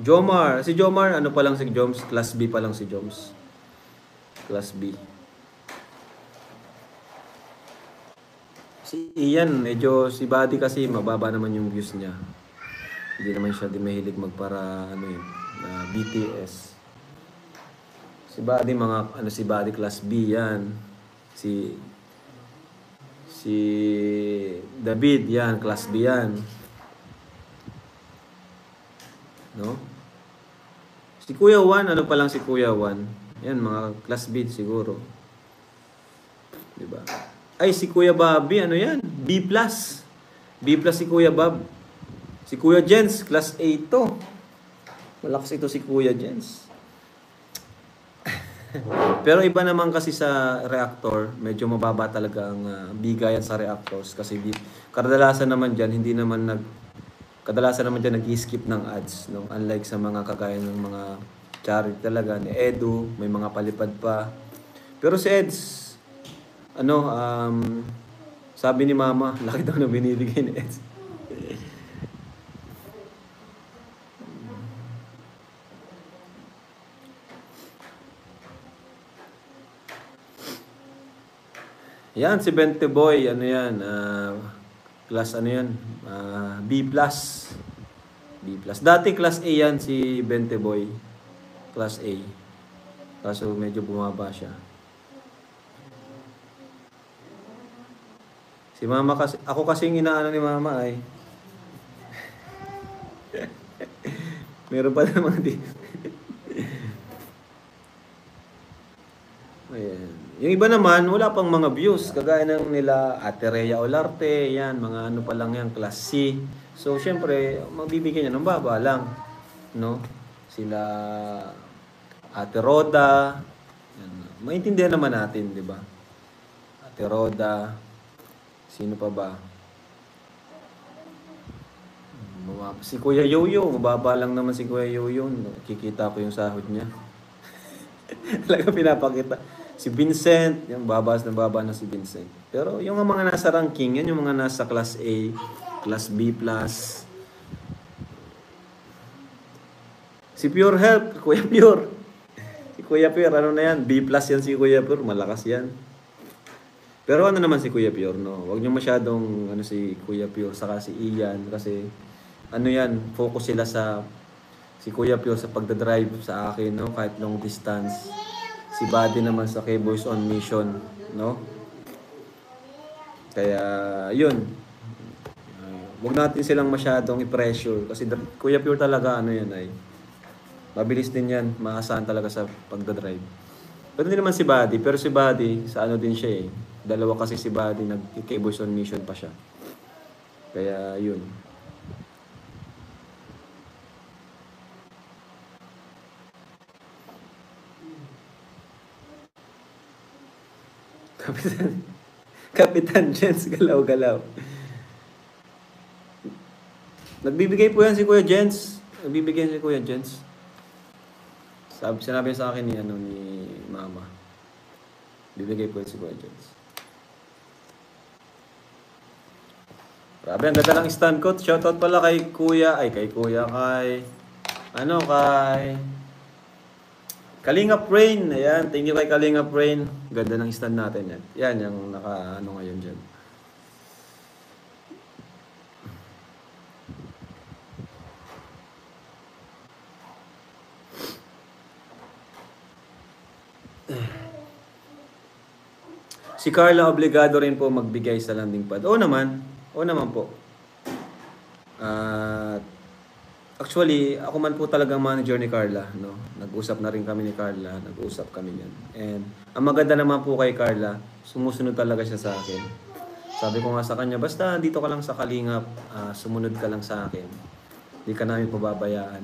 Jomar. Si Jomar, ano pa lang si Joms? Class B pa lang si Joms. Class B. Si Ian, medyo si Buddy kasi mababa naman yung views niya. Hindi naman siya mahilig magpara ano yun, BTS. Si Buddy si Buddy class B yan. Si si David yan, class B yan. No? Si Kuya Juan, ano pa lang si Kuya Juan? Yan, mga class B siguro. 'Di ba? Ay, si Kuya Bobby, ano yan? B+. B+ si Kuya Bob. Si Kuya Jens, class A to. Malakas ito si Kuya Jens. Pero iba naman kasi sa reactor, medyo mababa talaga ang bigayan sa reactors kasi kadalasan naman diyan kadalasan naman diyan nag-skip ng ads, no? Unlike sa mga kagaya ng mga charity talaga ni Edu, may mga palipad pa. Pero si Eds, sabi ni Mama, laki daw na binibigay ni Eds. Yan, si Bente Boy, ano yan, class ano yan, B+. B+. Dati class A yan si Bente Boy. Class A. Kaso medyo bumaba siya. Si Mama kasi, ako kasing inaano ni Mama ay. Meron pa naman di. Ayan. Yung iba naman, wala pang mga views. Kagaya ng nila Ate Rhea Olarte, yan, mga ano pa lang yan, class C. So, syempre, magbibigyan niya ng baba lang. No? Sila Ate Roda. Yan. Maintindihan naman natin, di ba? Ate Roda. Sino pa ba? Si Kuya Yoyo. Mababa lang naman si Kuya Yoyo. Kikita ko yung sahod niya. Talaga pinapakita. Si Vincent, yung baba na si Vincent. Pero yung mga nasa ranking, yan yung mga nasa class A, class B+. Si Pure Health, Kuya Pure. Si Kuya Pure, ano na yan? B+ yan si Kuya Pure, malakas yan. Pero ano naman si Kuya Pure, no? Huwag niyo masyadong si Kuya Pure, saka si Ian, kasi ano yan, focus sila si Kuya Pure sa pagdadrive sa akin, no? Kahit long distance. Si Buddy naman sa K-Boys on Mission, no? Kaya, yun. Huwag natin silang masyadong i-pressure kasi Kuya Pure talaga, ano yan ay. Mabilis din yan, maasahan talaga sa pagdadrive. Pero hindi naman si Buddy, pero si Buddy, sa ano din siya eh. Dalawa kasi si Buddy, nag-K-Boys on Mission pa siya. Kaya, yun. Kapitan Jens, galaw-galaw. Nagbibigay po yan si Kuya Jens. Nagbibigay si Kuya Jens. Sinabi sa akin ni Mama. Bibigay po yan si Kuya Jens. Grabe, ang ganda ng stand ko. Shoutout pala kay Kuya. Kay Kalinga Brain. Ayan, thank you kay Kalinga Brain. Ganda ng stand natin yan. Yan, yung ngayon dyan. Si Carla obligado rin po magbigay sa landing pad. Oo naman po. Actually, ako man po talagang manager ni Carla, no. Nag-usap na rin kami ni Carla, nag-usap kami niyan. And ang maganda naman po kay Carla, sumusunod talaga siya sa akin. Sabi ko nga sa kanya, basta dito ka lang sa Kalingap, sumunod ka lang sa akin. Hindi ka namin pababayaan.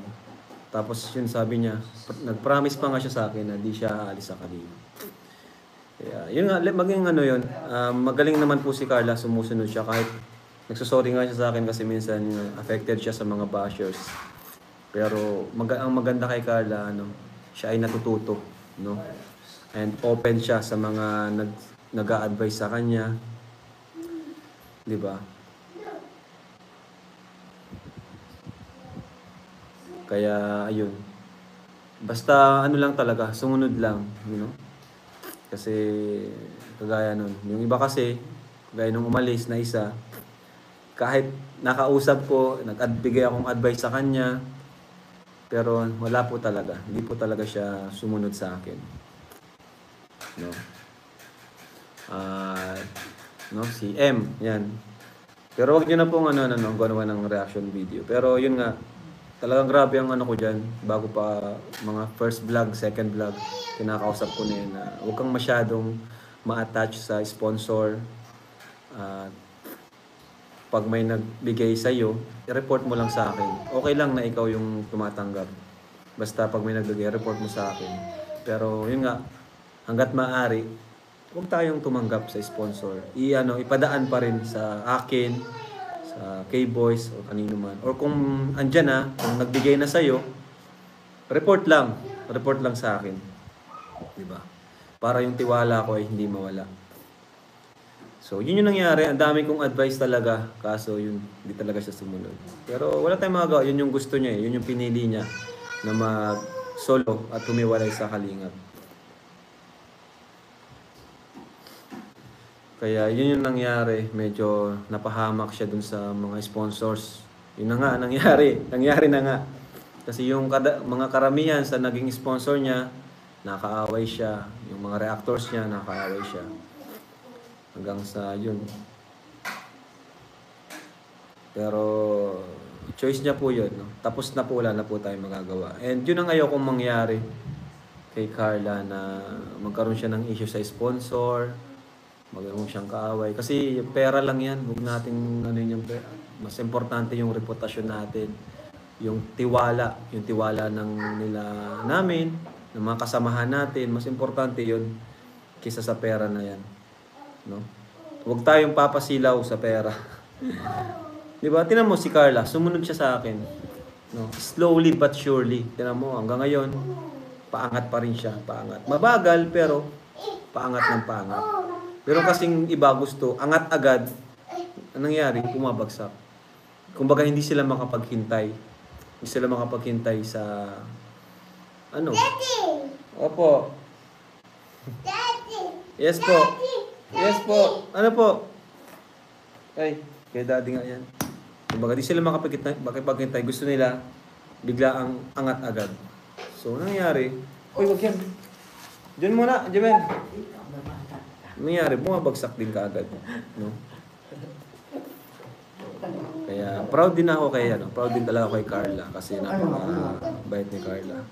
Tapos yun sabi niya, nag-promise pa nga siya sa akin na di siya aalis sa Kalingap. Yun nga, maging yun. Magaling naman po si Carla, sumusunod siya kahit nagsusorry nga siya sa akin kasi minsan affected siya sa mga bashers. Pero ang maganda kay Carla, siya ay natututo, no? And open siya sa mga nag-a-advise sa kanya. 'Di ba? Kaya, ayun. Basta, ano lang talaga, sumunod lang, you know? Kasi, kagaya nun. Yung iba kasi, kagaya nung umalis na isa, kahit nakausap ko, nagbigay akong advice sa kanya, pero wala po talaga. Hindi po talaga siya sumunod sa akin. No? At, no, si M, yan. Pero wag niyo na pong gumawa ng reaction video. Pero yun nga, talagang grabe ang ano ko dyan. Bago pa mga first vlog, second vlog, kinakausap ko na yun na huwag kang masyadong ma-attach sa sponsor. At pag may nagbigay sa'yo, i-report mo lang sa akin. Okay lang na ikaw yung tumatanggap. Basta pag may nagbigay, report mo sa akin. Pero yun nga, hanggat maaari, huwag tayong tumanggap sa sponsor. Ipadaan pa rin sa akin, sa K-Boys o kanino man. Or kung andyan na, kung nagbigay na sa'yo, report lang. Report lang sa akin. Diba? Para yung tiwala ko ay hindi mawala. So, yun yung nangyari. Ang dami kong advice talaga. Kaso, yun, hindi talaga siya sumunod. Pero wala tayong magagawa. Yun yung gusto niya eh. Yun yung pinili niya na mag-solo at humiwalay sa Kalingap. Kaya yun yung nangyari. Medyo napahamak siya dun sa mga sponsors. Yun na nga, nangyari. Nangyari na nga. Kasi yung mga karamihan sa naging sponsor niya, nakaaway siya. Yung mga reactors niya, nakaaway siya. Hanggang sa yun. Pero choice niya po yun. No? Tapos na po, wala na po tayong magagawa. And yun ang ayaw kong mangyari kay Carla na magkaroon siya ng issue sa sponsor, magkaroon siyang kaaway. Kasi pera lang yan. Huwag nating yung pera. Mas importante yung reputasyon natin. Yung tiwala namin, ng mga kasamahan natin. Mas importante yun kaysa sa pera na yan. No? Huwag tayong papasilaw sa pera. 'Di ba? Tingnan mo si Carla, sumunod siya sa akin. No? Slowly but surely. Tingnan mo hanggang ngayon, paangat pa rin siya, paangat. Mabagal pero paangat ng paangat. Pero kasing iba gusto, angat agad. Anong nangyari? Bumabagsak. Kumbaga hindi sila makapaghintay. Hindi sila makapaghintay sa ano? Daddy! Opo. Daddy! Yes po. Yes po. Ano po? Ay, kay daddy nga yan. Kumbaga, di sila makapaghintay. Gusto nila, bigla ang angat agad. So, nangyari, uy, wag yan. Diyan muna, Jemen. Nangyari, bumabagsak din kaagad. No? Kaya, proud din ako kay, proud din talaga ako kay Carla. Kasi napaka-bait ni Carla.